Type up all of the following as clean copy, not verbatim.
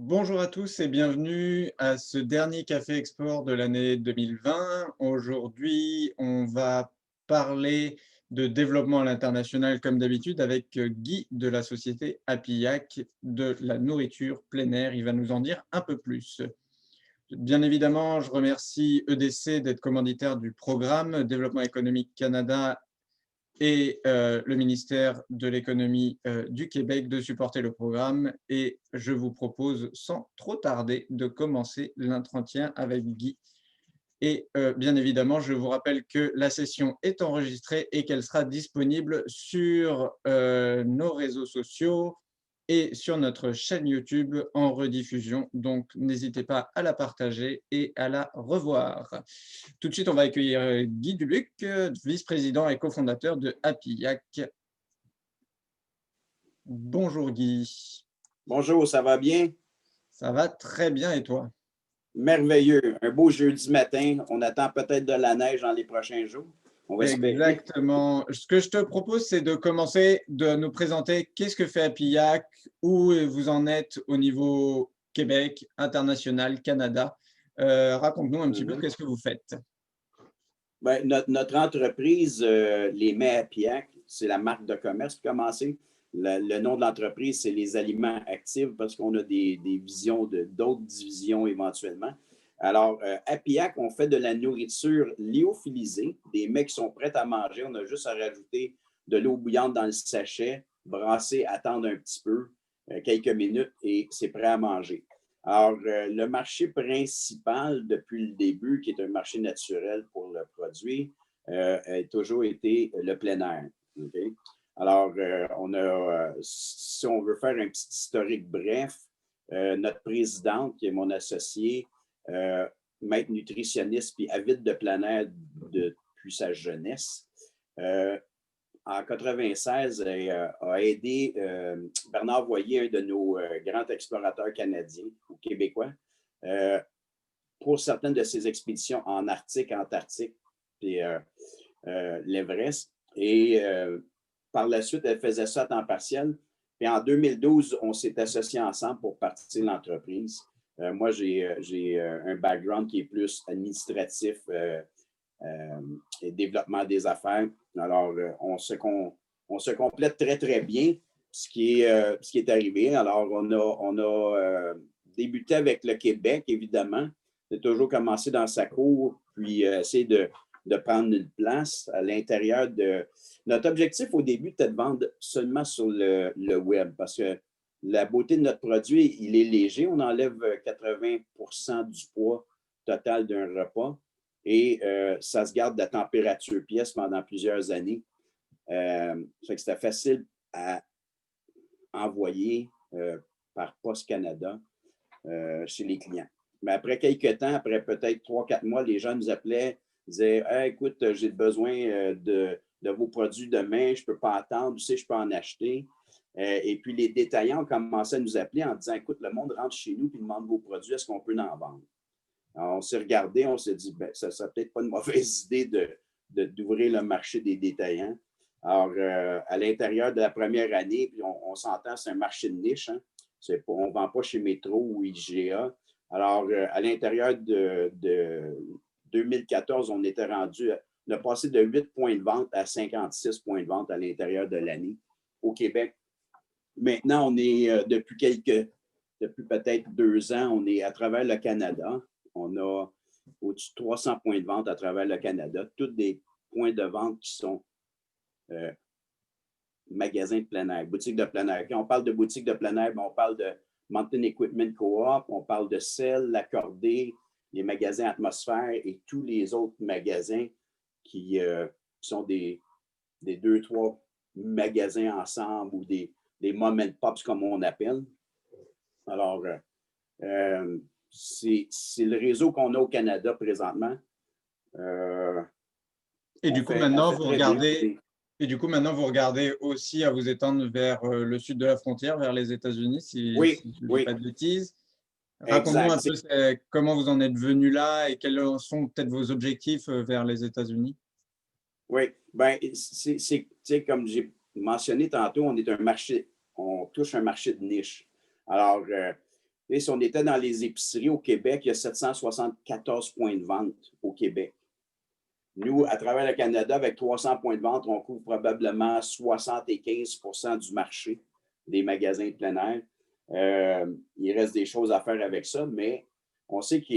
Bonjour à tous et bienvenue à ce dernier Café Export de l'année 2020. Aujourd'hui, on va parler de développement à l'international comme d'habitude avec Guy de la société Apillac de la nourriture plein air. Il va nous en dire un peu plus. Bien évidemment, je remercie EDC d'être commanditaire du programme Développement économique Canada et le ministère de l'économie du Québec de supporter le programme. Et je vous propose sans trop tarder de commencer l'entretien avec Guy. Et bien évidemment, je vous rappelle que la session est enregistrée et qu'elle sera disponible sur nos réseaux sociaux et sur notre chaîne YouTube en rediffusion. Donc, n'hésitez pas à la partager et à la revoir. Tout de suite, on va accueillir Guy Duluc, vice-président et cofondateur de Apillac. Bonjour Guy. Bonjour, ça va bien? Ça va très bien et toi? Merveilleux. Un beau jeudi matin. On attend peut-être de la neige dans les prochains jours. On va espérer. Exactement. Ce que je te propose, c'est de commencer de nous présenter qu'est-ce que fait Apillac, où vous en êtes au niveau Québec, international, Canada. Raconte-nous un petit peu qu'est-ce que vous faites. Ben, notre entreprise, les mets à Pillac, c'est la marque de commerce pour commencer. Le nom de l'entreprise, c'est les aliments actifs parce qu'on a des visions d'autres divisions éventuellement. Alors, à Pillac, on fait de la nourriture lyophilisée, des mets qui sont prêts à manger. On a juste à rajouter de l'eau bouillante dans le sachet, brasser, attendre un petit peu, quelques minutes et c'est prêt à manger. Alors, le marché principal depuis le début, qui est un marché naturel pour le produit, a toujours été le plein air. Okay? Alors, si on veut faire un petit historique bref, notre présidente, qui est mon associé, maître nutritionniste puis avide de plein air depuis sa jeunesse, en 1996, a aidé Bernard Voyer, un de nos grands explorateurs canadiens ou québécois, pour certaines de ses expéditions en Arctique, Antarctique, puis l'Everest. Et par la suite, elle faisait ça à temps partiel. Puis en 2012, on s'est associés ensemble pour partir l'entreprise. Moi, j'ai un background qui est plus administratif et développement des affaires. Alors, on se complète très, très bien, ce qui est arrivé. Alors, on a débuté avec le Québec, évidemment. C'est toujours commencé dans sa cour, puis essayer de prendre une place à l'intérieur de... Notre objectif au début était de vendre seulement sur le web parce que la beauté de notre produit, il est léger. On enlève 80% du poids total d'un repas et ça se garde de la température pièce pendant plusieurs années. Ça fait que c'était facile à envoyer par Poste Canada chez les clients. Mais après quelques temps, après peut-être 3-4 mois, les gens nous appelaient, disaient hey, écoute, j'ai besoin de vos produits demain, je ne peux pas attendre, tu sais, je peux en acheter. Et puis les détaillants ont commencé à nous appeler en disant écoute, le monde rentre chez nous et demande vos produits, est-ce qu'on peut en vendre? Alors, on s'est regardé, on s'est dit ben, ça serait peut-être pas une mauvaise idée d'ouvrir le marché des détaillants. Alors, à l'intérieur de la première année, puis on s'entend, c'est un marché de niche. Hein? On ne vend pas chez Métro ou IGA. Alors, à l'intérieur de 2014, on était rendu, on a passé de 8 points de vente à 56 points de vente à l'intérieur de l'année au Québec. Maintenant, on est depuis peut-être 2 ans, on est à travers le Canada. On a au-dessus de 300 points de vente à travers le Canada, tous des points de vente qui sont magasins de plein air, boutiques de plein air. Quand on parle de boutiques de plein air, on parle de Mountain Equipment Co-op, on parle de Cell, l'Accordé, les magasins Atmosphère et tous les autres magasins qui sont des 2-3 magasins ensemble ou des mom and pops comme on appelle. Alors, c'est le réseau qu'on a au Canada présentement. Et du coup, maintenant, vous regardez... Et du coup, maintenant, vous regardez aussi à vous étendre vers le sud de la frontière, vers les États-Unis, si je ne dis pas de bêtises. Raconte-nous un peu comment vous en êtes venu là et quels sont peut-être vos objectifs vers les États-Unis. Oui, bien, c'est comme j'ai mentionné tantôt, on touche un marché de niche. Alors, Et si on était dans les épiceries au Québec, il y a 774 points de vente au Québec. Nous, à travers le Canada, avec 300 points de vente, on couvre probablement 75% du marché des magasins de plein air. Il reste des choses à faire avec ça, mais on sait que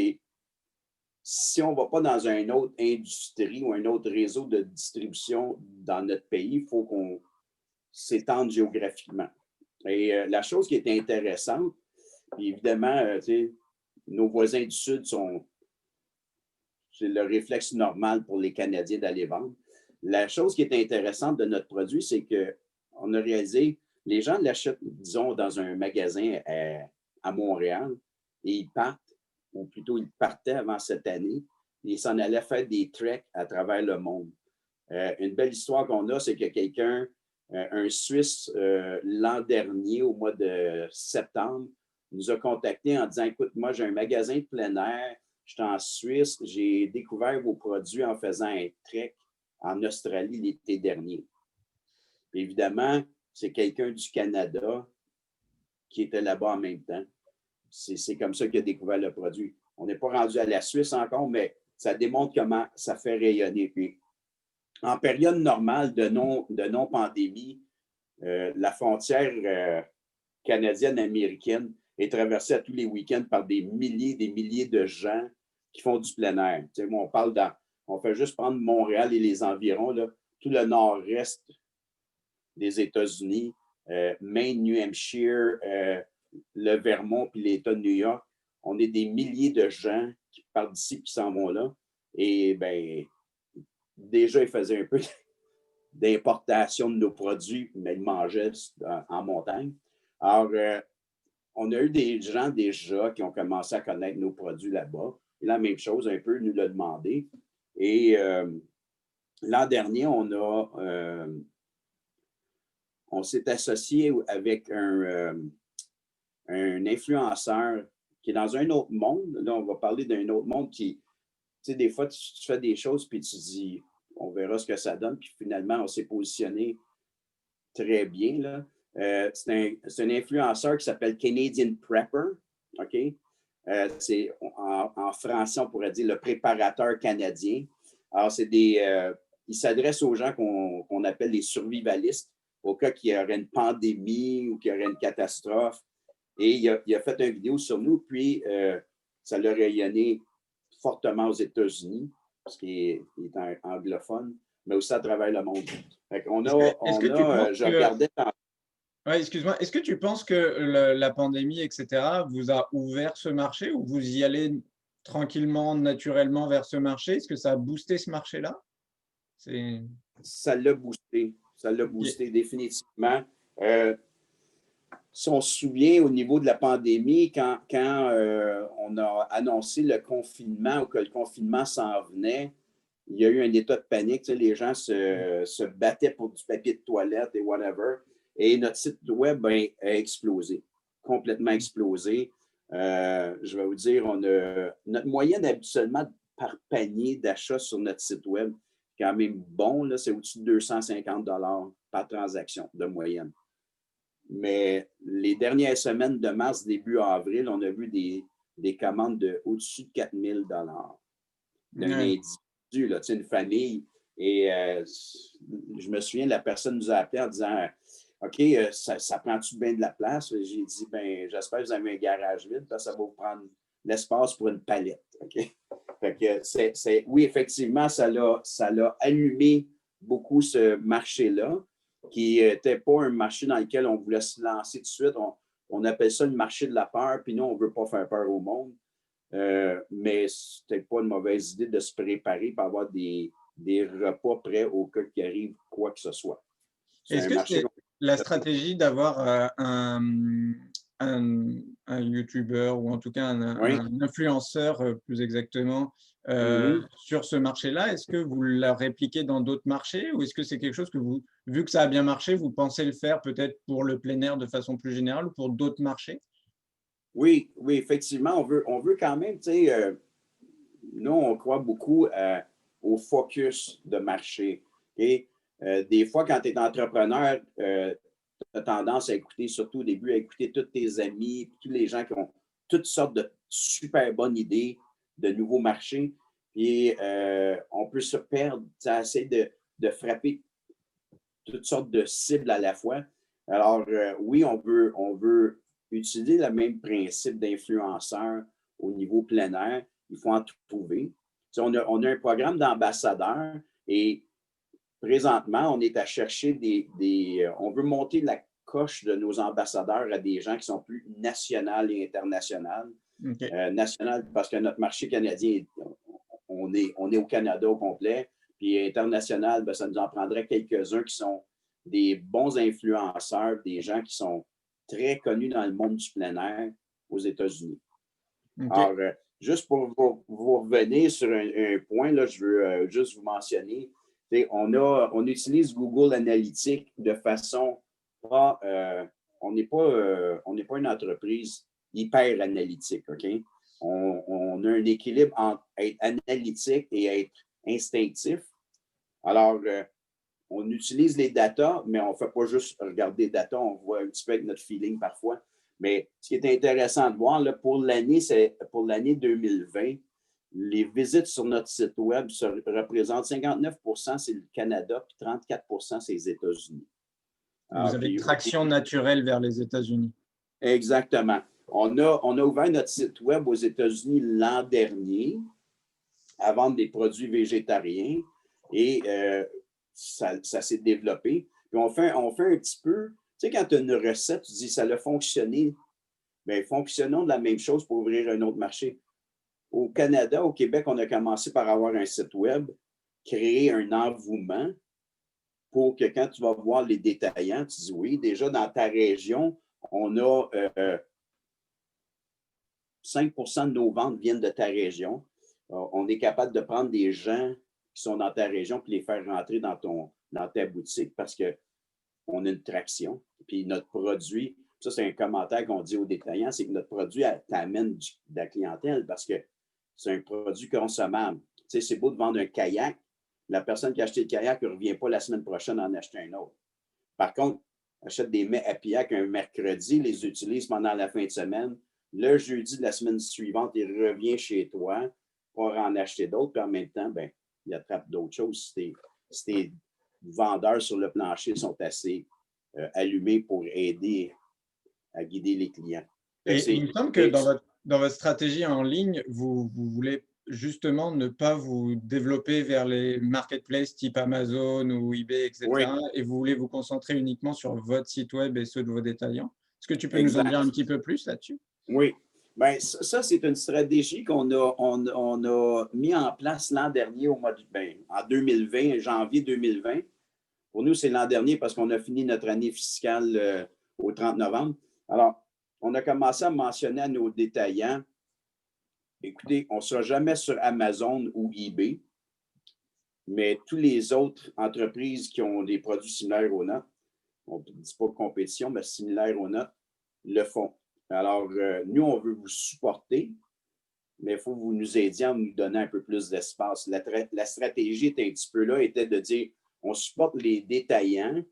si on ne va pas dans une autre industrie ou un autre réseau de distribution dans notre pays, il faut qu'on s'étende géographiquement. Et la chose qui est intéressante, évidemment, nos voisins du Sud c'est le réflexe normal pour les Canadiens d'aller vendre. La chose qui est intéressante de notre produit, c'est qu'on a réalisé, les gens l'achètent, disons, dans un magasin à Montréal et ils partent, ou plutôt ils partaient avant cette année, et ils s'en allaient faire des treks à travers le monde. Une belle histoire qu'on a, c'est que quelqu'un, un Suisse, l'an dernier, au mois de septembre, nous a contactés en disant, écoute, moi j'ai un magasin de plein air, je suis en Suisse, j'ai découvert vos produits en faisant un trek en Australie l'été dernier. Évidemment, c'est quelqu'un du Canada qui était là-bas en même temps. C'est comme ça qu'il a découvert le produit. On n'est pas rendu à la Suisse encore, mais ça démontre comment ça fait rayonner. Puis, en période normale de non-pandémie, la frontière canadienne-américaine est traversée à tous les week-ends par des milliers de gens qui font du plein air. Tu sais, moi, on fait juste prendre Montréal et les environs, là, tout le nord-est des États-Unis, Maine, New Hampshire, le Vermont puis l'État de New York. On est des milliers de gens qui partent d'ici qui s'en vont là. Et bien, déjà, ils faisaient un peu d'importation de nos produits, mais ils mangeaient en montagne. Alors, on a eu des gens déjà qui ont commencé à connaître nos produits là-bas. Et la même chose, un peu, nous l'a demandé. Et l'an dernier, on s'est associé avec un influenceur qui est dans un autre monde. Là, on va parler d'un autre monde qui, tu sais, des fois, tu fais des choses puis tu dis, on verra ce que ça donne. Puis finalement, on s'est positionné très bien, là. C'est un influenceur qui s'appelle Canadian Prepper, OK? C'est en français, on pourrait dire le préparateur canadien. Alors, il s'adresse aux gens qu'on appelle les survivalistes, au cas qu'il y aurait une pandémie ou qu'il y aurait une catastrophe. Et il a fait une vidéo sur nous, puis ça l'a rayonné fortement aux États-Unis, parce qu'il est anglophone, mais aussi à travers le monde. Fait qu'on je regardais. Ouais, excuse-moi, est-ce que tu penses que la pandémie, etc., vous a ouvert ce marché ou vous y allez tranquillement, naturellement vers ce marché? Est-ce que ça a boosté ce marché-là? Ça l'a boosté. Ça l'a boosté définitivement. Si on se souvient au niveau de la pandémie, quand on a annoncé le confinement ou que le confinement s'en venait, il y a eu un état de panique. Tu sais, les gens se battaient pour du papier de toilette et whatever. Et notre site web a explosé, complètement explosé. Je vais vous dire, notre moyenne habituellement par panier d'achat sur notre site web, quand même bon, là, c'est au-dessus de 250 $ par transaction de moyenne. Mais les dernières semaines de mars, début avril, on a vu des commandes de au-dessus de 4 000 $ d'un individu, là, une famille. Et je me souviens, la personne nous a appelé en disant OK, ça prend-tu bien de la place? J'ai dit, ben, j'espère que vous avez un garage vide, parce que ça va vous prendre l'espace pour une palette. OK? Fait que oui, effectivement, ça l'a allumé beaucoup ce marché-là, qui n'était pas un marché dans lequel on voulait se lancer tout de suite. On appelle ça le marché de la peur, puis nous, on ne veut pas faire peur au monde. Mais ce n'était pas une mauvaise idée de se préparer pour avoir des repas prêts au cas qu'il arrive quoi que ce soit. Est-ce que c'est la stratégie d'avoir un YouTuber ou en tout cas un influenceur, plus exactement, sur ce marché-là? Est-ce que vous la répliquez dans d'autres marchés ou est-ce que c'est quelque chose que vous, vu que ça a bien marché, vous pensez le faire peut-être pour le plein air de façon plus générale ou pour d'autres marchés? Oui, effectivement, on veut quand même, tu sais, nous, on croit beaucoup au focus de marché. Okay? Des fois, quand tu es entrepreneur, tu as tendance à écouter, surtout au début, à écouter tous tes amis, tous les gens qui ont toutes sortes de super bonnes idées de nouveaux marchés. Et on peut se perdre, essayer de frapper toutes sortes de cibles à la fois. Alors, oui, on veut utiliser le même principe d'influenceur au niveau plein air. Il faut en trouver. On a un programme d'ambassadeurs et présentement, on est à chercher on veut monter la coche de nos ambassadeurs à des gens qui sont plus nationaux et internationaux. Okay. National parce que notre marché canadien, on est au Canada au complet. Puis international, bien, ça nous en prendrait quelques-uns qui sont des bons influenceurs, des gens qui sont très connus dans le monde du plein air aux États-Unis. Okay. Alors, juste pour vous revenir sur un point, là, je veux juste vous mentionner, on utilise Google Analytics de façon pas, on n'est pas une entreprise hyper analytique, OK? On a un équilibre entre être analytique et être instinctif. Alors, on utilise les datas, mais on ne fait pas juste regarder les datas, on voit un petit peu avec notre feeling parfois. Mais ce qui est intéressant de voir, là, pour l'année 2020, les visites sur notre site web représentent 59 c'est le Canada, puis 34 c'est les États-Unis. Vous avez une traction naturelle vers les États-Unis. Exactement. On a ouvert notre site web aux États-Unis l'an dernier à vendre des produits végétariens et ça s'est développé. Puis on fait un petit peu, tu sais, quand tu as une recette, tu dis ça a fonctionné, bien, fonctionnons de la même chose pour ouvrir un autre marché. Au Canada, au Québec, on a commencé par avoir un site web, créer un engouement pour que quand tu vas voir les détaillants, tu dis oui, déjà dans ta région, on a 5 de nos ventes viennent de ta région. On est capable de prendre des gens qui sont dans ta région et les faire rentrer dans ta boutique parce qu'on a une traction. Puis notre produit, ça c'est un commentaire qu'on dit aux détaillants, c'est que notre produit t'amène de la clientèle parce que c'est un produit consommable. Tu sais, c'est beau de vendre un kayak. La personne qui a acheté le kayak ne revient pas la semaine prochaine en acheter un autre. Par contre, achète des mets à pillac un mercredi, les utilise pendant la fin de semaine. Le jeudi de la semaine suivante, il revient chez toi pour en acheter d'autres, puis en même temps, ben, il attrape d'autres choses. Si tes vendeurs sur le plancher sont assez allumés pour aider à guider les clients. Et il me semble que dans votre stratégie en ligne, vous voulez justement ne pas vous développer vers les marketplaces type Amazon ou eBay, Oui, etc. Et vous voulez vous concentrer uniquement sur votre site web et ceux de vos détaillants. Est-ce que tu peux nous en dire exact. un petit peu plus là-dessus? Oui. Bien, ça, c'est une stratégie qu'on a mis en place l'an dernier en 2020, janvier 2020. Pour nous, c'est l'an dernier parce qu'on a fini notre année fiscale au 30 novembre. Alors, on a commencé à mentionner à nos détaillants, écoutez, on ne sera jamais sur Amazon ou eBay, mais toutes les autres entreprises qui ont des produits similaires aux nôtres, on ne dit pas compétition, mais similaires aux nôtres, le font. Alors, nous, on veut vous supporter, mais il faut que vous nous aidiez en nous donnant un peu plus d'espace. La stratégie était un petit peu là, était de dire, on supporte les détaillants.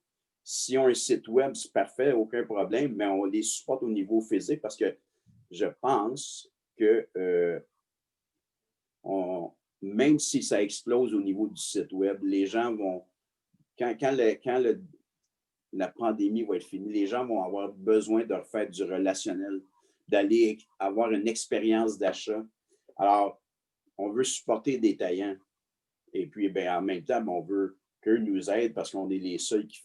S'ils ont un site web, c'est parfait, aucun problème, mais on les supporte au niveau physique parce que je pense que même si ça explose au niveau du site web, les gens vont, quand la pandémie va être finie, les gens vont avoir besoin de refaire du relationnel, d'aller avoir une expérience d'achat. Alors, on veut supporter les détaillants. Et puis, bien, en même temps, on veut qu'eux nous aident parce qu'on est les seuls qui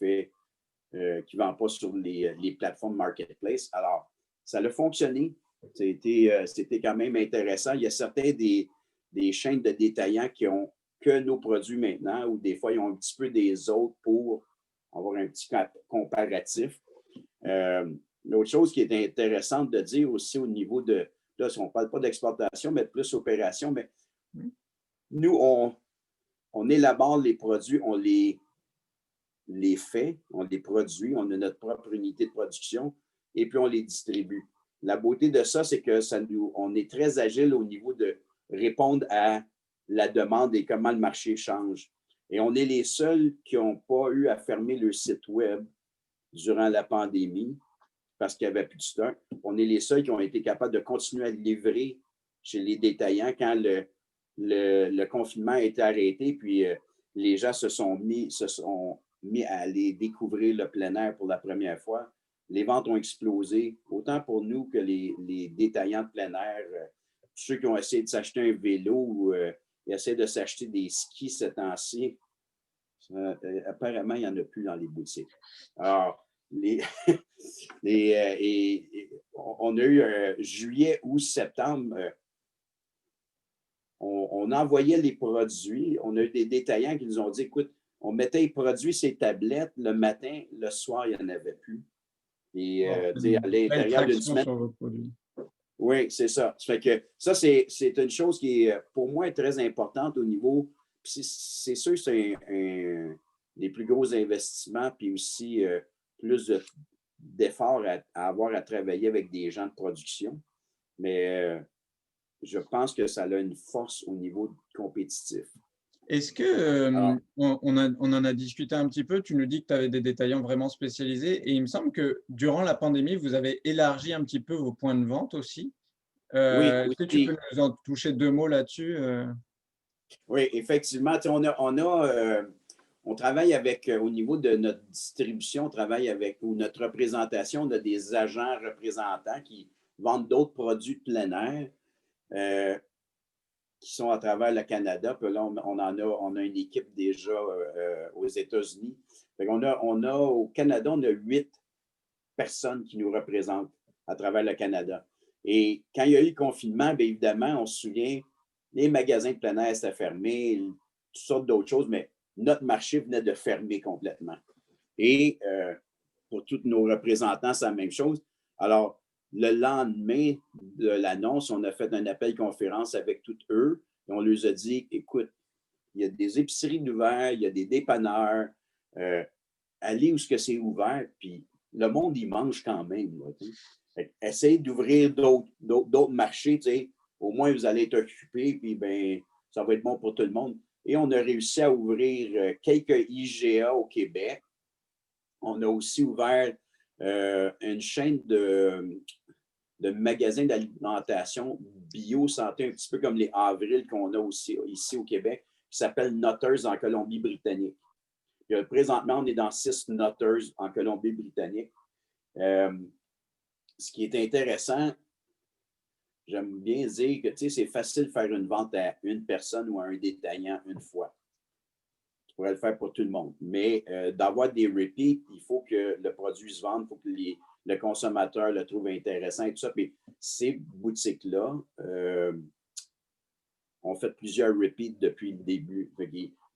ne vendent pas sur les plateformes marketplace. Alors, ça a fonctionné. C'était quand même intéressant. Il y a certains des chaînes de détaillants qui ont que nos produits maintenant, ou des fois, ils ont un petit peu des autres pour avoir un petit comparatif. L'autre chose qui est intéressante de dire aussi au niveau de, là, on ne parle pas d'exportation, mais plus opération, mais nous, on élabore les produits, on les fait, on les produit, on a notre propre unité de production et puis on les distribue. La beauté de ça, c'est que on est très agile au niveau de répondre à la demande et comment le marché change. Et on est les seuls qui n'ont pas eu à fermer le site web durant la pandémie parce qu'il n'y avait plus de stock. On est les seuls qui ont été capables de continuer à livrer chez les détaillants quand le confinement a été arrêté, puis les gens se sont mis à aller découvrir le plein air pour la première fois. Les ventes ont explosé, autant pour nous que les détaillants de plein air, ceux qui ont essayé de s'acheter un vélo ou essaient de s'acheter des skis ce temps-ci. Apparemment, il n'y en a plus dans les boutiques. Alors, on a eu juillet, août, septembre, on envoyait les produits. On a eu des détaillants qui nous ont dit, écoute, on mettait les produits sur les tablettes le matin, le soir, il n'y en avait plus. Et à l'intérieur d'une semaine. Sur vos produits. Oui, c'est ça. Ça fait que ça, c'est une chose qui est, pour moi, très importante au niveau. C'est sûr que c'est un des plus gros investissements, puis aussi plus d'efforts à avoir à travailler avec des gens de production. Mais je pense que ça a une force au niveau compétitif. Est-ce que, on en a discuté un petit peu, tu nous dis que tu avais des détaillants vraiment spécialisés et il me semble que durant la pandémie, vous avez élargi un petit peu vos points de vente aussi. Oui, Est-ce que tu peux nous en toucher 2 mots là-dessus? Oui, effectivement. On travaille avec, au niveau de notre distribution, on travaille avec, ou notre représentation, on a des agents représentants qui vendent d'autres produits de plein air. Qui sont à travers le Canada. Puis là, on a une équipe déjà aux États-Unis. On a au Canada, on a 8 personnes qui nous représentent à travers le Canada. Et quand il y a eu le confinement, bien évidemment, on se souvient, les magasins de plein air étaient fermés, toutes sortes d'autres choses, mais notre marché venait de fermer complètement. Et pour tous nos représentants, c'est la même chose. Alors, le lendemain de l'annonce, on a fait un appel conférence avec tous eux et on leur a dit, écoute, il y a des épiceries ouvertes, il y a des dépanneurs, allez où ce c'est ouvert, puis le monde, il mange quand même. Essayez d'ouvrir d'autres marchés, au moins vous allez être occupés, puis ben, ça va être bon pour tout le monde. Et on a réussi à ouvrir quelques IGA au Québec. On a aussi ouvert une chaîne de magasins d'alimentation bio-santé, un petit peu comme les Avril qu'on a aussi ici au Québec, qui s'appelle Nutters en Colombie-Britannique. Présentement, on est dans 6 Nutters en Colombie-Britannique. Ce qui est intéressant, j'aime bien dire que c'est facile de faire une vente à une personne ou à un détaillant une fois. Tu pourrais le faire pour tout le monde. Mais d'avoir des repeats, il faut que le produit se vende, il faut que le consommateur le trouve intéressant et tout ça. Puis ces boutiques-là ont fait plusieurs repeats depuis le début.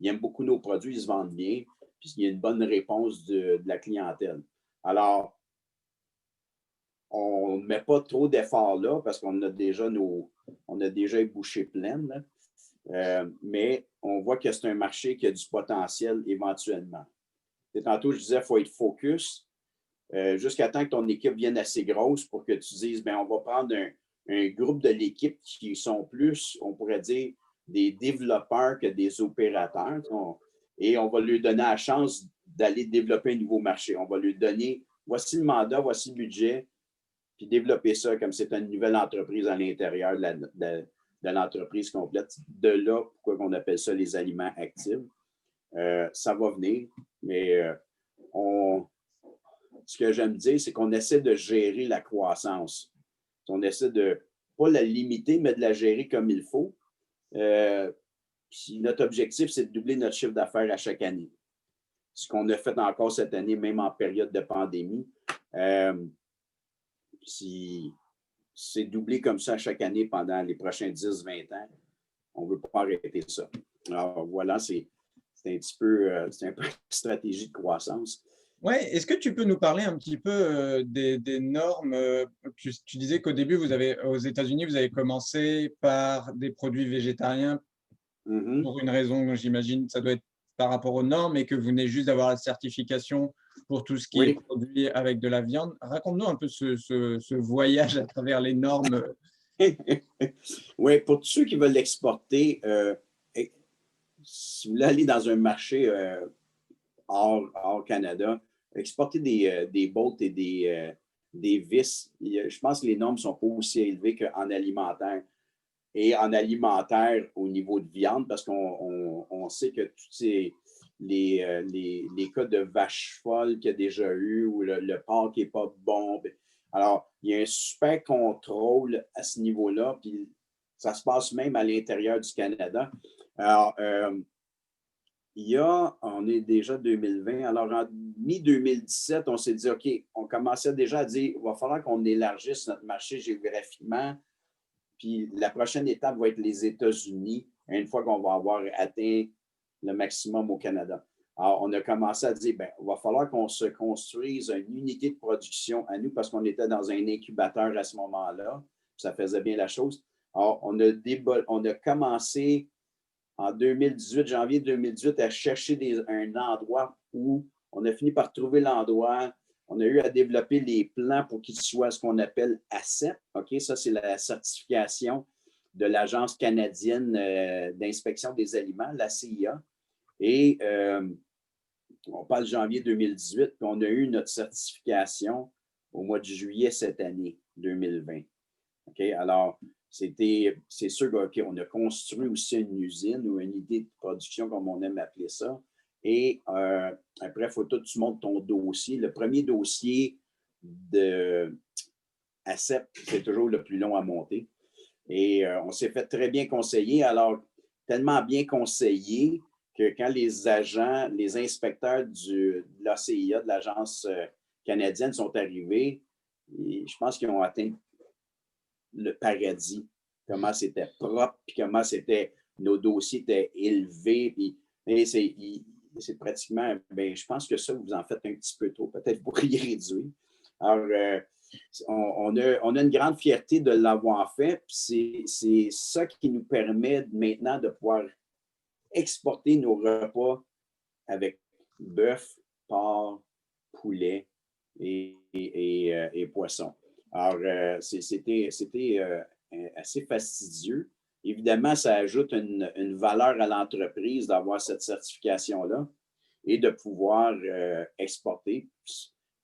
Ils aiment beaucoup nos produits, ils se vendent bien, puis il y a une bonne réponse de la clientèle. Alors, on ne met pas trop d'efforts là parce qu'on a déjà les bouchées pleines. Mais on voit que c'est un marché qui a du potentiel éventuellement. Et tantôt, je disais, il faut être focus jusqu'à temps que ton équipe vienne assez grosse pour que tu dises, bien, on va prendre un groupe de l'équipe qui sont plus, on pourrait dire, des développeurs que des opérateurs. Et on va lui donner la chance d'aller développer un nouveau marché. On va lui donner, voici le mandat, voici le budget, puis développer ça comme c'est une nouvelle entreprise à l'intérieur de l'entreprise complète. De là, pourquoi on appelle ça les aliments actifs. Ça va venir, mais ce que j'aime dire, c'est qu'on essaie de gérer la croissance. On essaie de, pas la limiter, mais de la gérer comme il faut. Puis notre objectif, c'est de doubler notre chiffre d'affaires à chaque année. Ce qu'on a fait encore cette année, même en période de pandémie. Si c'est doublé comme ça chaque année pendant les prochains 10-20 ans, on ne veut pas arrêter ça. Alors voilà, c'est un peu une stratégie de croissance. Oui, est-ce que tu peux nous parler un petit peu des normes? Tu disais qu'au début, aux États-Unis, vous avez commencé par des produits végétariens pour une raison, j'imagine, ça doit être par rapport aux normes et que vous venez juste d'avoir la certification pour tout ce qui est produit avec de la viande. Raconte-nous un peu ce voyage à travers les normes. Oui, pour tous ceux qui veulent l'exporter, si vous voulez aller dans un marché hors Canada, exporter des Bolt et des des vices. Je pense que les normes ne sont pas aussi élevées qu'en alimentaire. Et en alimentaire au niveau de viande, parce qu'on sait que tous les cas de vache folle qu'il y a déjà eu ou le porc qui n'est pas bon. Alors, il y a un super contrôle à ce niveau-là, puis ça se passe même à l'intérieur du Canada. Alors, on est déjà 2020, alors en mi-2017, on s'est dit, OK, on commençait déjà à dire, il va falloir qu'on élargisse notre marché géographiquement, puis la prochaine étape va être les États-Unis, une fois qu'on va avoir atteint le maximum au Canada. Alors, on a commencé à dire, bien, il va falloir qu'on se construise une unité de production à nous parce qu'on était dans un incubateur à ce moment-là. Ça faisait bien la chose. Alors, on a commencé en 2018, janvier 2018, à chercher un endroit où on a fini par trouver l'endroit. On a eu à développer les plans pour qu'ils soient ce qu'on appelle ACEP. OK, ça, c'est la certification de l'Agence canadienne d'inspection des aliments, la CIA. Et on parle de janvier 2018, puis on a eu notre certification au mois de juillet cette année, 2020. OK, alors, c'est sûr qu'on a construit aussi une usine ou une idée de production, comme on aime appeler ça. Et après, il faut que tu montes ton dossier. Le premier dossier de ACEP, c'est toujours le plus long à monter. Et on s'est fait très bien conseiller. Alors, tellement bien conseillé que quand les agents, les inspecteurs de l'ACIA, de l'Agence canadienne, sont arrivés, je pense qu'ils ont atteint le paradis, comment c'était propre, puis comment nos dossiers étaient élevés. Puis, c'est pratiquement, bien, je pense que ça, vous en faites un petit peu trop, peut-être pour y réduire. Alors, on a une grande fierté de l'avoir fait, puis c'est ça qui nous permet maintenant de pouvoir exporter nos repas avec bœuf, porc, poulet et poisson. Alors, c'était assez fastidieux. Évidemment, ça ajoute une valeur à l'entreprise d'avoir cette certification-là et de pouvoir exporter.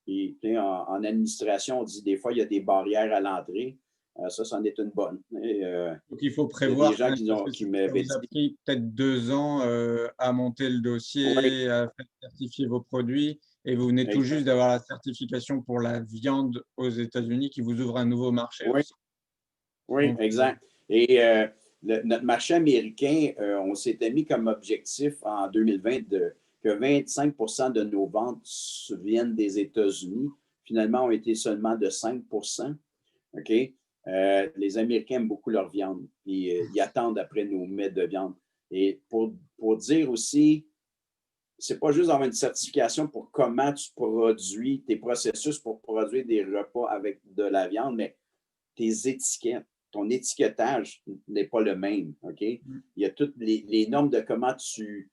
Et en administration, on dit des fois, il y a des barrières à l'entrée. Ça, c'en est une bonne. Donc, il faut Il y a des prévoir gens quand même, parce que qui ça m'avaient vous a dit, pris peut-être 2 ans à monter le oui, dossier, à faire certifier vos produits, et vous venez tout juste exact. d'avoir la certification pour la viande aux États-Unis qui vous ouvre un nouveau marché Oui, aussi. oui, Donc, exact. Et notre marché américain, on s'était mis comme objectif en 2020 que 25 de nos ventes viennent des États-Unis. Finalement, ont été seulement de 5 OK? Les Américains aiment beaucoup leur viande. Ils attendent après nos mets de viande. Et pour dire aussi, c'est pas juste d'avoir une certification pour comment tu produis tes processus pour produire des repas avec de la viande, mais tes étiquettes, ton étiquetage n'est pas le même. OK? Il y a toutes les normes de comment tu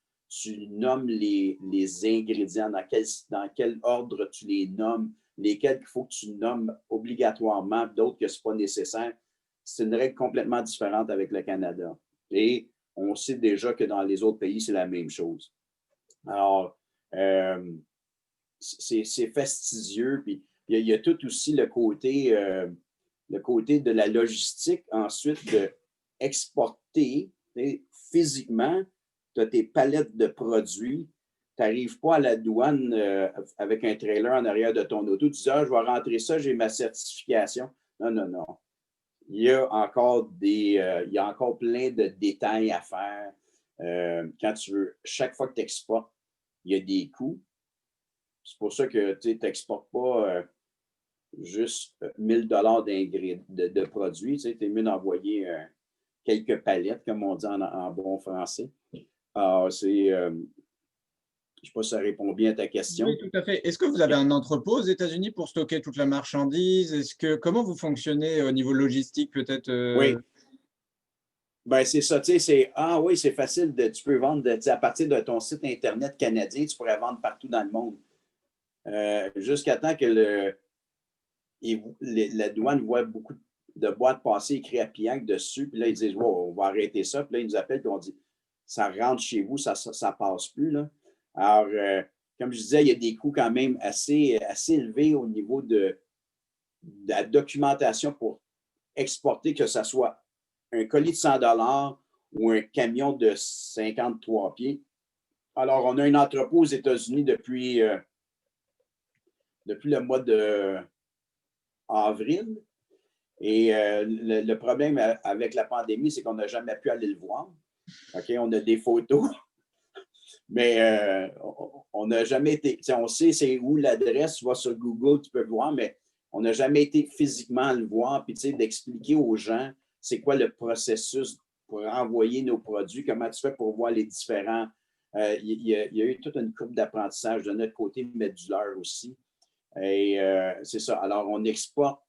nommes les ingrédients, dans quel ordre tu les nommes, lesquels il faut que tu nommes obligatoirement, d'autres que ce n'est pas nécessaire. C'est une règle complètement différente avec le Canada. Et on sait déjà que dans les autres pays, c'est la même chose. Alors, c'est fastidieux. Puis il y a tout aussi le côté de la logistique, ensuite d'exporter physiquement, tu as tes palettes de produits, tu n'arrives pas à la douane avec un trailer en arrière de ton auto, tu dis, ah, je vais rentrer ça, j'ai ma certification. Non, non, non. Il y a encore il y a encore plein de détails à faire. Quand tu veux, chaque fois que tu exportes, il y a des coûts. C'est pour ça que tu n'exportes pas juste 1000 $ de produits. Tu es mieux d'envoyer quelques palettes, comme on dit en bon français. Alors, je ne sais pas si ça répond bien à ta oui, question. tout à fait. Est-ce que vous avez un entrepôt aux États-Unis pour stocker toute la marchandise? Comment vous fonctionnez au niveau logistique, peut-être Oui, ben c'est ça. Ah oui, c'est facile. Tu peux vendre à partir de ton site Internet canadien, tu pourrais vendre partout dans le monde. Jusqu'à temps que la douane voit beaucoup de boîtes passer écrit à Piac dessus, puis là, ils disent, wow, on va arrêter ça. Puis là, ils nous appellent, puis on dit, ça rentre chez vous, ça passe plus. Là. Alors, comme je disais, il y a des coûts quand même assez élevés au niveau la documentation pour exporter, que ce soit un colis de 100 $ ou un camion de 53 pieds. Alors, on a un entrepôt aux États-Unis depuis le mois d'avril. Et le problème avec la pandémie, c'est qu'on n'a jamais pu aller le voir. OK, on a des photos, mais on n'a jamais été. On sait c'est où l'adresse, tu vas sur Google, tu peux le voir, mais on n'a jamais été physiquement le voir, puis d'expliquer aux gens c'est quoi le processus pour envoyer nos produits, comment tu fais pour voir les différents. Il y a eu toute une courbe d'apprentissage de notre côté médulaire aussi. Et c'est ça. Alors, on exporte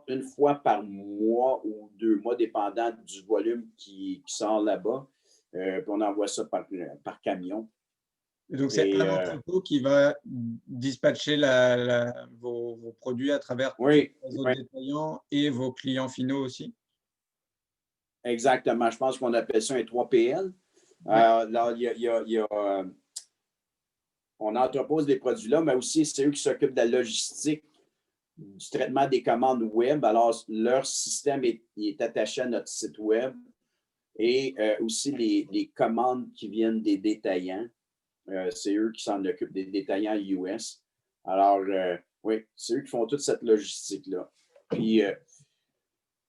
une fois par mois ou 2 mois, dépendant du volume qui sort là-bas. Puis on envoie ça par camion. Et donc, c'est un entrepôt qui va dispatcher vos produits à travers oui, les réseaux détaillants et vos clients finaux aussi? Exactement. Je pense qu'on appelle ça un 3PL. Là, on entrepose des produits là, mais aussi c'est eux qui s'occupent de la logistique, du traitement des commandes web. Alors, leur système est attaché à notre site web et aussi les commandes qui viennent des détaillants. C'est eux qui s'en occupent, des détaillants US. Alors, oui, c'est eux qui font toute cette logistique-là. Puis,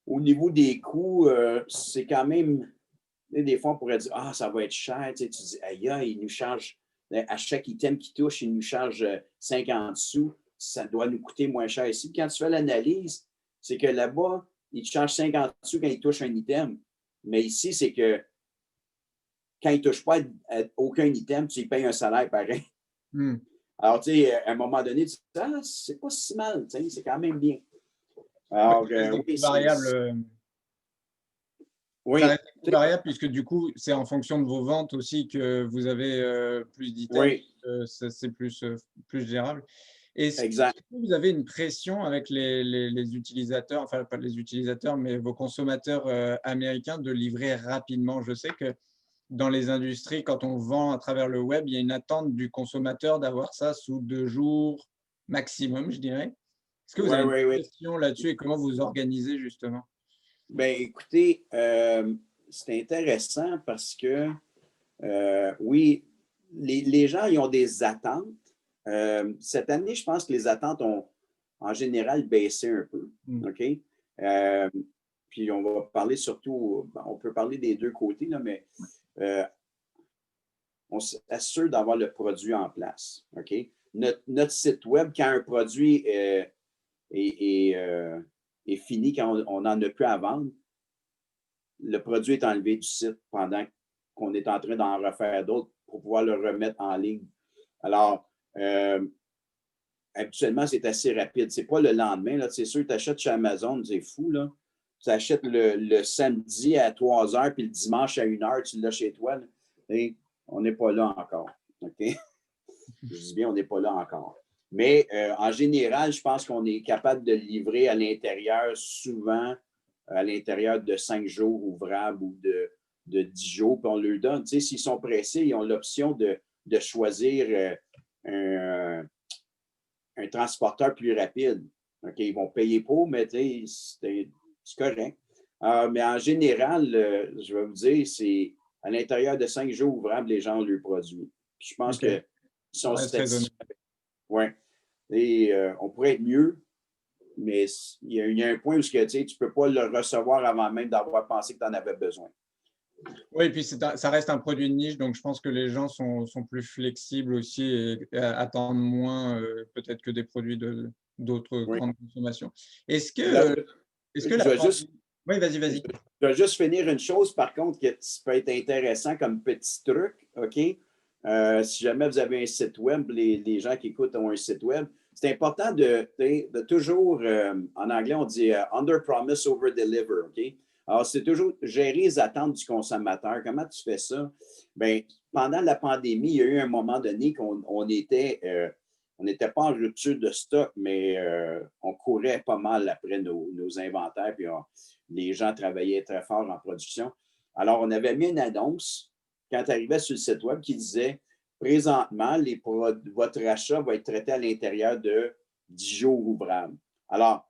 au niveau des coûts, c'est quand même, des fois, on pourrait dire, ah, ça va être cher. Tu dis, aïe, ils nous chargent, à chaque item qui touche, ils nous chargent 50 sous. Ça doit nous coûter moins cher ici. Puis quand tu fais l'analyse, c'est que là-bas, ils te chargent 50 sous quand ils touchent un item. Mais ici, c'est que quand ils ne touchent pas à aucun item, tu payes un salaire pareil. Alors, tu sais, à un moment donné, tu dis, ah, c'est pas si mal, c'est quand même bien. Alors, oui, variable. Oui. Ça reste variable puisque du coup, c'est en fonction de vos ventes aussi que vous avez plus d'items. Oui. C'est plus gérable. Est-ce Exact. que vous avez une pression avec les utilisateurs, enfin pas les utilisateurs, mais vos consommateurs américains de livrer rapidement? Je sais que dans les industries, quand on vend à travers le web, il y a une attente du consommateur d'avoir ça sous 2 jours maximum, je dirais. Est-ce que vous avez une pression là-dessus et comment vous organisez justement? Bien, écoutez, c'est intéressant parce que, oui, les gens, ils ont des attentes. Cette année, je pense que les attentes ont, en général, baissé un peu. OK? Puis, on va parler surtout, on peut parler des deux côtés, là, mais on s'assure d'avoir le produit en place. OK? Notre site web, quand un produit est fini, quand on n'en a plus à vendre, le produit est enlevé du site pendant qu'on est en train d'en refaire d'autres pour pouvoir le remettre en ligne. Alors, habituellement, c'est assez rapide. Ce n'est pas le lendemain. Là. C'est sûr, tu achètes chez Amazon, c'est fou. Là. Tu achètes le samedi à 3 heures, puis le dimanche à 1 heure, tu l'as chez toi. Là. Et on n'est pas là encore. OK? Je dis bien, on n'est pas là encore. Mais en général, je pense qu'on est capable de livrer à l'intérieur, souvent, à l'intérieur de 5 jours ouvrables ou de 10 jours. Puis on leur donne, tu sais, s'ils sont pressés, ils ont l'option de choisir un transporteur plus rapide. OK, ils vont payer pour, mais c'est correct. Mais en général, je vais vous dire, c'est à l'intérieur de 5 jours ouvrables, les gens ont leur produit. Puis je pense qu'ils sont satisfaits. Oui. Et on pourrait être mieux, mais il y a un point où tu ne peux pas le recevoir avant même d'avoir pensé que tu en avais besoin. Oui, et puis ça reste un produit de niche, donc je pense que les gens sont plus flexibles aussi et attendent moins peut-être que des produits d'autres grandes consommations. Est-ce que Oui, vas-y. Je vais juste finir une chose, par contre, qui peut être intéressant comme petit truc, OK? Si jamais vous avez un site web, les gens qui écoutent ont un site web, c'est important de toujours, en anglais, on dit under promise, over deliver, OK? Alors, c'est toujours gérer les attentes du consommateur. Comment tu fais ça? Bien, pendant la pandémie, il y a eu un moment donné qu'on n'était pas en rupture de stock, mais on courait pas mal après nos inventaires, puis les gens travaillaient très fort en production. Alors, on avait mis une annonce quand tu arrivais sur le site web qui disait présentement, votre achat va être traité à l'intérieur de 10 jours ouvrables. Alors,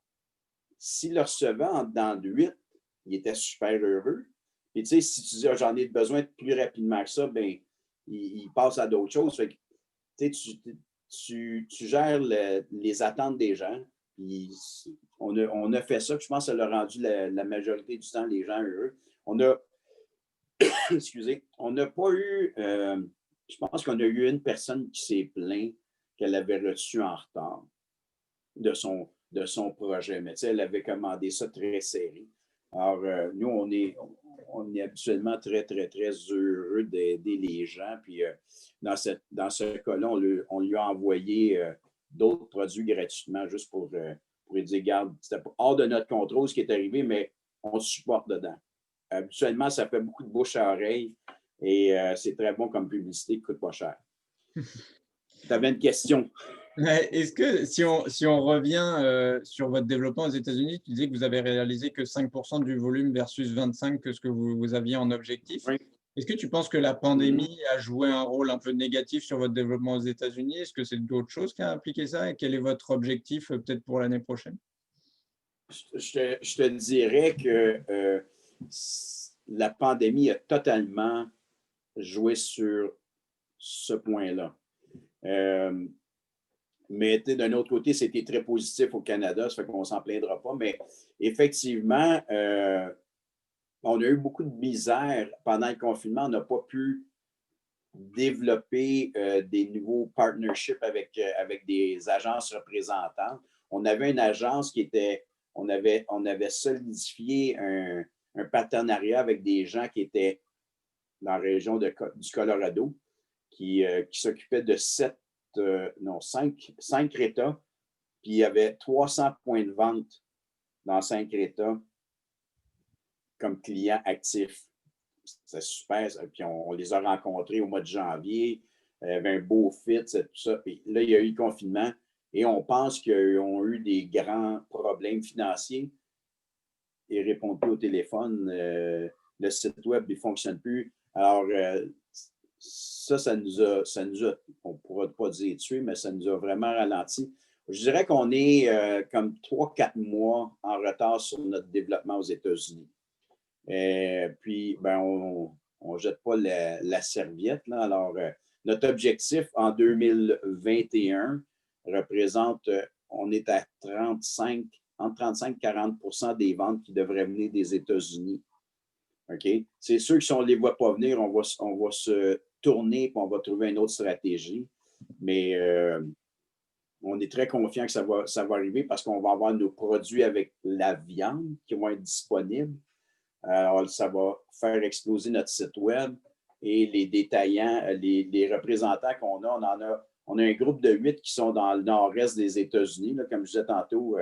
s'il le recevait en dedans de 8, il était super heureux. Et tu sais, si tu dis, ah, j'en ai besoin de plus rapidement que ça, ben il passe à d'autres choses. Fait que, tu gères les attentes des gens. Puis on a fait ça, puis je pense que ça l'a rendu la majorité du temps les gens heureux. On a, excusez, on n'a pas eu, je pense qu'on a eu une personne qui s'est plainte qu'elle avait reçu en retard de son projet. Mais tu sais, elle avait commandé ça très serré. Alors, nous, on est habituellement très, très, très heureux d'aider les gens. Puis, dans ce cas-là, on lui a envoyé d'autres produits gratuitement juste pour lui dire, regarde, c'était hors de notre contrôle ce qui est arrivé, mais on se supporte dedans. Habituellement, ça fait beaucoup de bouche à oreille et c'est très bon comme publicité qui ne coûte pas cher. Tu avais une question. Est-ce que si on revient sur votre développement aux États-Unis, tu disais que vous avez réalisé que 5% du volume versus 25% que ce que vous aviez en objectif. Oui. Est-ce que tu penses que la pandémie a joué un rôle un peu négatif sur votre développement aux États-Unis? Est-ce que c'est d'autres choses qui a impliqué ça? Et quel est votre objectif peut-être pour l'année prochaine? Je te dirais que la pandémie a totalement joué sur ce point-là. Mais d'un autre côté, c'était très positif au Canada, ça fait qu'on ne s'en plaindra pas. Mais effectivement, on a eu beaucoup de misère pendant le confinement. On n'a pas pu développer des nouveaux partnerships avec des agences représentantes. On avait une agence qui était, on avait solidifié un partenariat avec des gens qui étaient dans la région du Colorado, qui s'occupaient de 5 États, puis il y avait 300 points de vente dans 5 États comme clients actifs. C'est super. Puis on les a rencontrés au mois de janvier. Il y avait un beau fit, tout ça. Puis là, il y a eu le confinement et on pense qu'ils ont eu des grands problèmes financiers. Ils ne répondent plus au téléphone. Le site web ne fonctionne plus. Alors, ça nous a, on ne pourra pas dire tué, mais ça nous a vraiment ralenti. Je dirais qu'on est comme 3-4 mois en retard sur notre développement aux États-Unis. Puis, ben, on ne jette pas la serviette. Là. Alors, notre objectif en 2021 représente, on est à entre 35 et 40% des ventes qui devraient venir des États-Unis. OK? C'est sûr que si on ne les voit pas venir, on va se tourner et on va trouver une autre stratégie. Mais on est très confiant que ça va arriver parce qu'on va avoir nos produits avec la viande qui vont être disponibles. Alors, ça va faire exploser notre site web et les détaillants, les représentants qu'on a, on a un groupe de 8 qui sont dans le nord-est des États-Unis, là, comme je disais tantôt,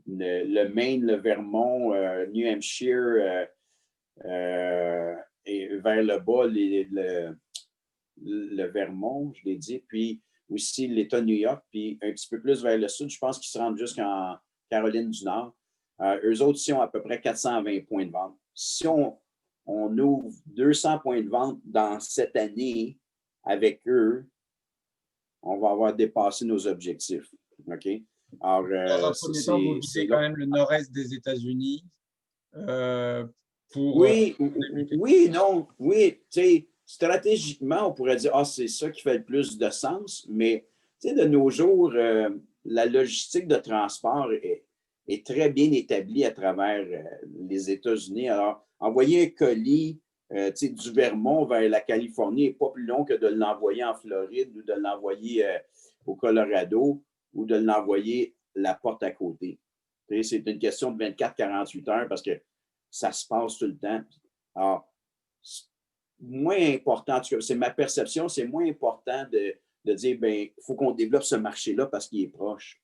le Maine, le Vermont, New Hampshire et vers le bas, le Vermont, je l'ai dit, puis aussi l'État de New York, puis un petit peu plus vers le sud, je pense qu'ils se rendent jusqu'en Caroline du Nord. Eux autres, ils ont à peu près 420 points de vente. Si on ouvre 200 points de vente dans cette année avec eux, on va avoir dépassé nos objectifs. OK? Alors, dans un premier temps, vous visez quand même le nord-est des États-Unis pour… Oui, non, oui. Tu sais, stratégiquement, on pourrait dire, c'est ça qui fait le plus de sens, mais tu sais, de nos jours, la logistique de transport est très bien établie à travers les États-Unis. Alors, envoyer un colis du Vermont vers la Californie n'est pas plus long que de l'envoyer en Floride ou de l'envoyer au Colorado ou de l'envoyer la porte à côté. C'est une question de 24-48 heures parce que ça se passe tout le temps. Alors, moins important, c'est ma perception, c'est moins important de dire, ben, il faut qu'on développe ce marché-là parce qu'il est proche.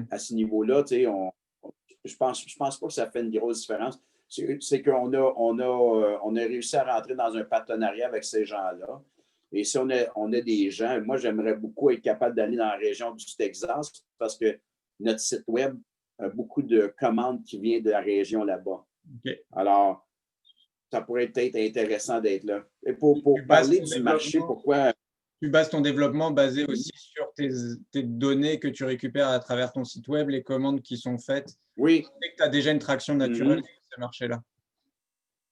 À ce niveau-là, je pense pas que ça fait une grosse différence. C'est qu'on a réussi à rentrer dans un partenariat avec ces gens-là. Et si on a des gens, moi, j'aimerais beaucoup être capable d'aller dans la région du Texas parce que notre site web a beaucoup de commandes qui viennent de la région là-bas. Okay. Alors, ça pourrait être intéressant d'être là. Et pour parler du marché, pourquoi tu bases ton développement basé aussi sur tes données que tu récupères à travers ton site web, les commandes qui sont faites. Oui. Dès que tu as déjà une traction naturelle sur ce marché-là.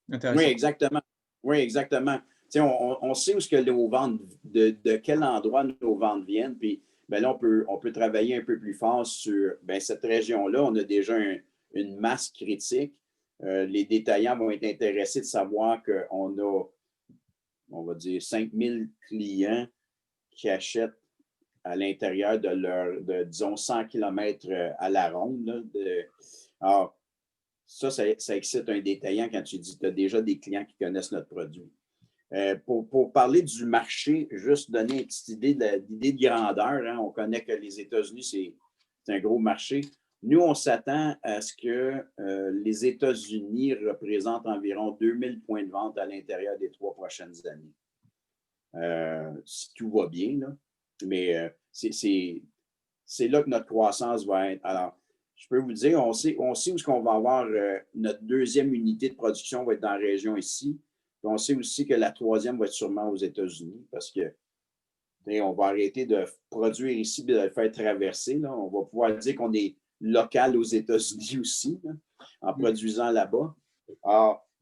Oui, Intéressant. exactement. Oui, exactement. Tu sais, on sait où ce que nos ventes, de quel endroit nos ventes viennent. Puis ben là, on peut travailler un peu plus fort sur ben, cette région-là. On a déjà une masse critique. Les détaillants vont être intéressés de savoir qu'on a, on va dire, 5000 clients qui achètent à l'intérieur de leur, disons, 100 km à la ronde. Là, alors, ça excite un détaillant quand tu dis que tu as déjà des clients qui connaissent notre produit. Pour parler du marché, juste donner une petite idée de grandeur. Hein, on connaît que les États-Unis, c'est un gros marché. Nous, on s'attend à ce que les États-Unis représentent environ 2000 points de vente à l'intérieur des 3 prochaines années. Si tout va bien, là. Mais c'est là que notre croissance va être. Alors, je peux vous dire, on sait où est-ce qu'on va avoir notre deuxième unité de production va être dans la région ici. Puis on sait aussi que la troisième va être sûrement aux États-Unis parce que on va arrêter de produire ici et de le faire traverser. Là. On va pouvoir dire qu'on est local aux États-Unis aussi, là, en produisant là-bas.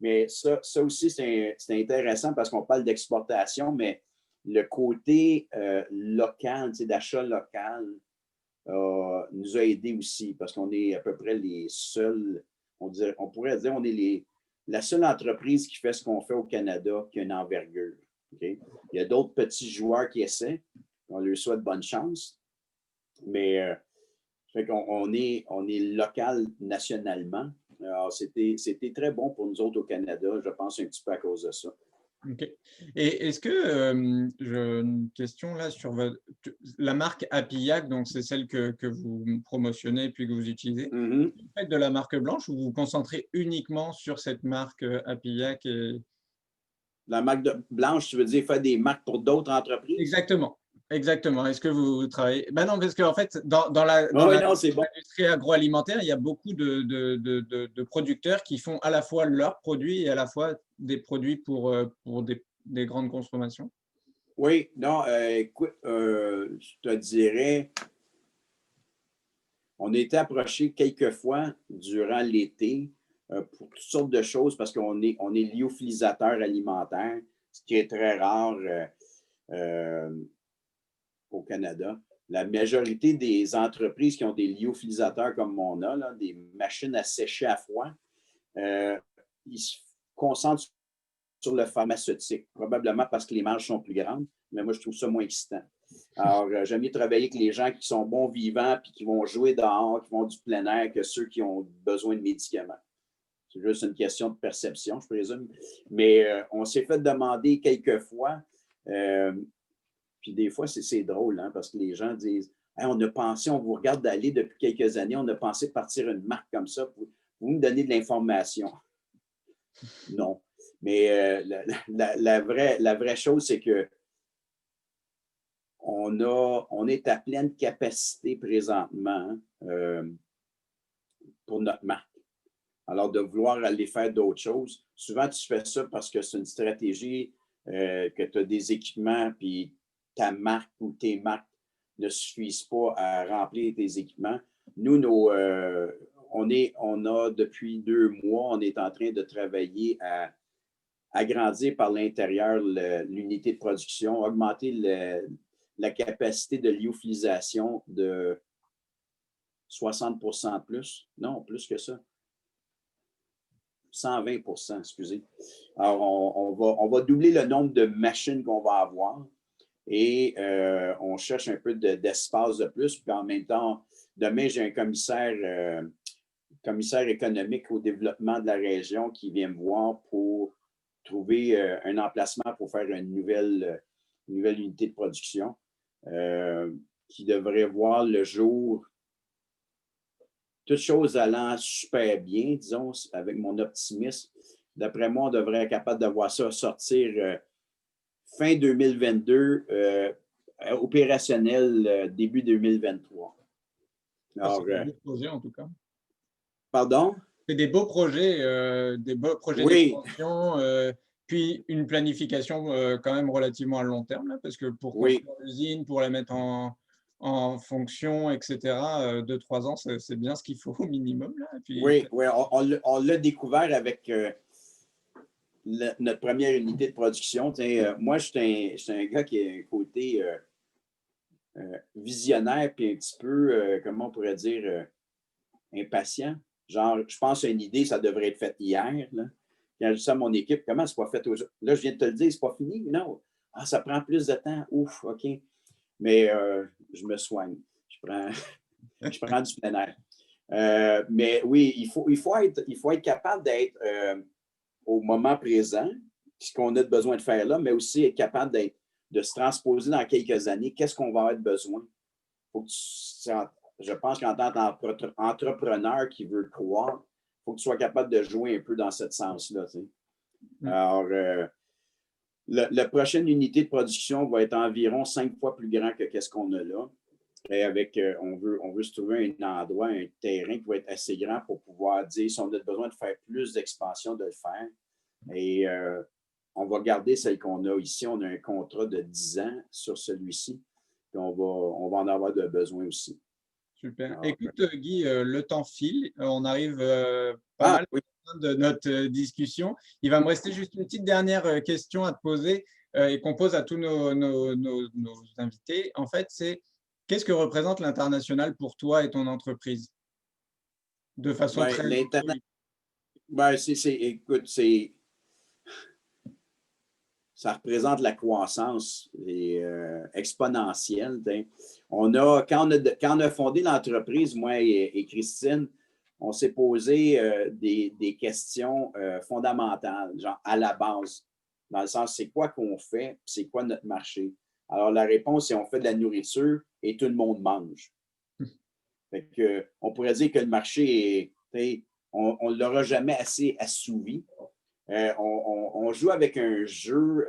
Mais ça aussi, c'est intéressant parce qu'on parle d'exportation, mais le côté local, d'achat local, nous a aidés aussi parce qu'on est à peu près les seuls, on pourrait dire, on est la seule entreprise qui fait ce qu'on fait au Canada qui a une envergure. Okay? Il y a d'autres petits joueurs qui essaient. On leur souhaite bonne chance. Mais fait on est local nationalement. Alors, c'était très bon pour nous autres au Canada, je pense un petit peu à cause de ça. OK. Et est-ce que, une question là sur la marque Apillac, donc c'est celle que vous promotionnez puis que vous utilisez. Mm-hmm. Vous faites de la marque blanche ou vous vous concentrez uniquement sur cette marque Apillac La marque blanche, tu veux dire faire des marques pour d'autres entreprises? Exactement. Exactement. Est-ce que vous travaillez… Ben non, parce qu'en fait, dans l'industrie agroalimentaire, il y a beaucoup de producteurs qui font à la fois leurs produits et à la fois des produits pour des grandes consommations. Oui, non, écoute, je te dirais, on a été approché quelques fois durant l'été pour toutes sortes de choses parce qu'on est lyophilisateur alimentaire, ce qui est très rare au Canada. La majorité des entreprises qui ont des lyophilisateurs comme on a, là, des machines à sécher à froid, ils se concentrent sur le pharmaceutique, probablement parce que les marges sont plus grandes, mais moi, je trouve ça moins excitant. Alors, j'aime mieux travailler avec les gens qui sont bons vivants puis qui vont jouer dehors, qui vont du plein air, que ceux qui ont besoin de médicaments. C'est juste une question de perception, je présume. Mais on s'est fait demander quelques fois, puis des fois, c'est drôle, hein, parce que les gens disent hey, on a pensé, on vous regarde d'aller depuis quelques années, on a pensé partir une marque comme ça. Vous me donnez de l'information. Non. Mais la vraie chose, c'est que on est à pleine capacité présentement pour notre marque. Alors, de vouloir aller faire d'autres choses, souvent tu fais ça parce que c'est une stratégie que tu as des équipements, puis ta marque ou tes marques ne suffisent pas à remplir tes équipements. Nous, on a depuis 2 mois, on est en train de travailler à agrandir par l'intérieur l'unité de production, augmenter la capacité de lyophilisation de 60% plus. Non, plus que ça. 120%, excusez. Alors, on va doubler le nombre de machines qu'on va avoir et on cherche un peu d'espace de plus. Puis en même temps, demain, j'ai un commissaire économique au développement de la région qui vient me voir pour trouver un emplacement pour faire une nouvelle unité de production qui devrait voir le jour, toutes choses allant super bien, disons, avec mon optimisme. D'après moi, on devrait être capable de voir ça sortir fin 2022, opérationnel début 2023. Alors, c'est un beau projet en tout cas. Pardon? C'est des beaux projets oui. d'expansion. Puis une planification quand même relativement à long terme, là, parce que pour Oui, construire l'usine, pour la mettre en fonction, etc., 2-3 ans, c'est bien ce qu'il faut au minimum. Là. Et puis, oui, oui. On l'a découvert avec notre première unité de production. Moi, je suis un gars qui a un côté visionnaire, puis un petit peu, comment on pourrait dire, impatient. Genre, je pense à une idée, ça devrait être fait hier. Là. Quand je dis ça à mon équipe, comment c'est pas fait aujourd'hui? Là, je viens de te le dire, c'est pas fini. Non. Ah, ça prend plus de temps. Ouf, OK. Mais je me soigne. Je prends du plein air. Mais oui, il faut être capable d'être au moment présent, ce qu'on a besoin de faire là, mais aussi être capable de se transposer dans quelques années. Qu'est-ce qu'on va avoir besoin? Faut que je pense qu'en tant qu'entrepreneur qui veut croire, il faut que tu sois capable de jouer un peu dans ce sens-là. Tu sais. Alors, la prochaine unité de production va être environ 5 fois plus grand que ce qu'on a là. Et avec, on veut se trouver un endroit, un terrain qui va être assez grand pour pouvoir dire si on a besoin de faire plus d'expansion, de le faire. Et on va garder celle qu'on a ici. On a un contrat de 10 ans sur celui-ci. Puis on va en avoir de besoin aussi. super. Alors, Écoute, Guy, le temps file. On arrive pas ah mal oui, à la fin de notre discussion. Il va me rester juste une petite dernière question à te poser et qu'on pose à tous nos invités. En fait, c'est qu'est-ce que représente l'international pour toi et ton entreprise? De façon ben, très l'Internet, rhétorique. ben, écoute, ça représente la croissance exponentielle. Quand on a fondé l'entreprise, moi et Christine, on s'est posé des questions fondamentales, genre à la base, dans le sens, c'est quoi qu'on fait, c'est quoi notre marché? Alors, la réponse, c'est on fait de la nourriture et tout le monde mange. Fait que, on pourrait dire que le marché on ne l'aura jamais assez assouvi. On joue avec un jeu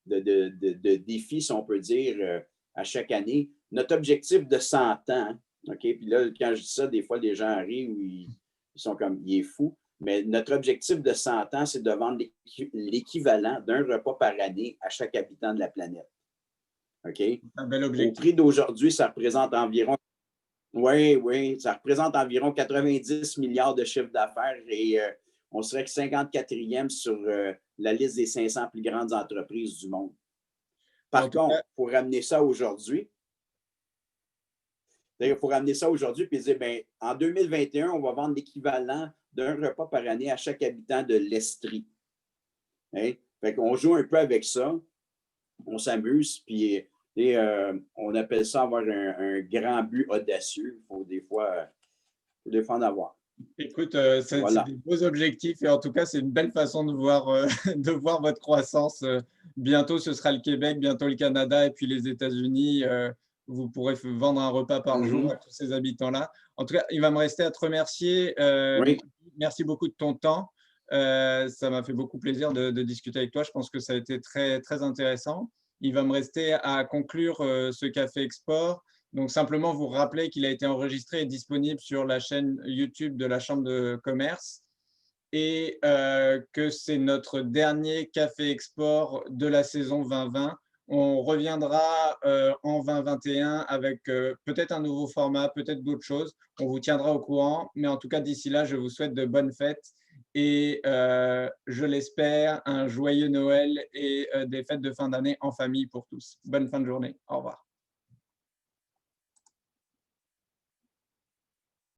de défis, si on peut dire, à chaque année. Notre objectif de 100 ans, OK? Puis là, quand je dis ça, des fois, les gens arrivent ou ils sont comme, il est fou. Mais notre objectif de 100 ans, c'est de vendre l'équivalent d'un repas par année à chaque habitant de la planète. OK? Un bel Au objectif. prix d'aujourd'hui, ça représente environ oui, ça représente environ 90 milliards de chiffre d'affaires et on serait que 54e sur la liste des 500 plus grandes entreprises du monde. En Par tout cas, contre, il faut ramener ça aujourd'hui. Il faut ramener ça aujourd'hui et dire, ben, en 2021, on va vendre l'équivalent d'un repas par année à chaque habitant de l'Estrie. Hein? Fait qu'on joue un peu avec ça, on s'amuse, puis on appelle ça avoir un grand but audacieux. Il faut des fois en avoir. écoute, c'est Voilà. des beaux objectifs et en tout cas, c'est une belle façon de voir, de voir votre croissance. Bientôt, ce sera le Québec, bientôt le Canada et puis les États-Unis. Vous pourrez vendre un repas par jour Mhm. à tous ces habitants-là. En tout cas, il va me rester à te remercier. Oui, Merci beaucoup de ton temps. Ça m'a fait beaucoup plaisir de discuter avec toi. Je pense que ça a été très, très intéressant. Il va me rester à conclure ce Café Export. Donc, simplement vous rappeler qu'il a été enregistré et disponible sur la chaîne YouTube de la Chambre de commerce et que c'est notre dernier Café Export de la saison 2020. On reviendra en 2021 avec peut-être un nouveau format, peut-être d'autres choses. On vous tiendra au courant, mais en tout cas, d'ici là, je vous souhaite de bonnes fêtes et je l'espère, un joyeux Noël et des fêtes de fin d'année en famille pour tous. Bonne fin de journée. Au revoir.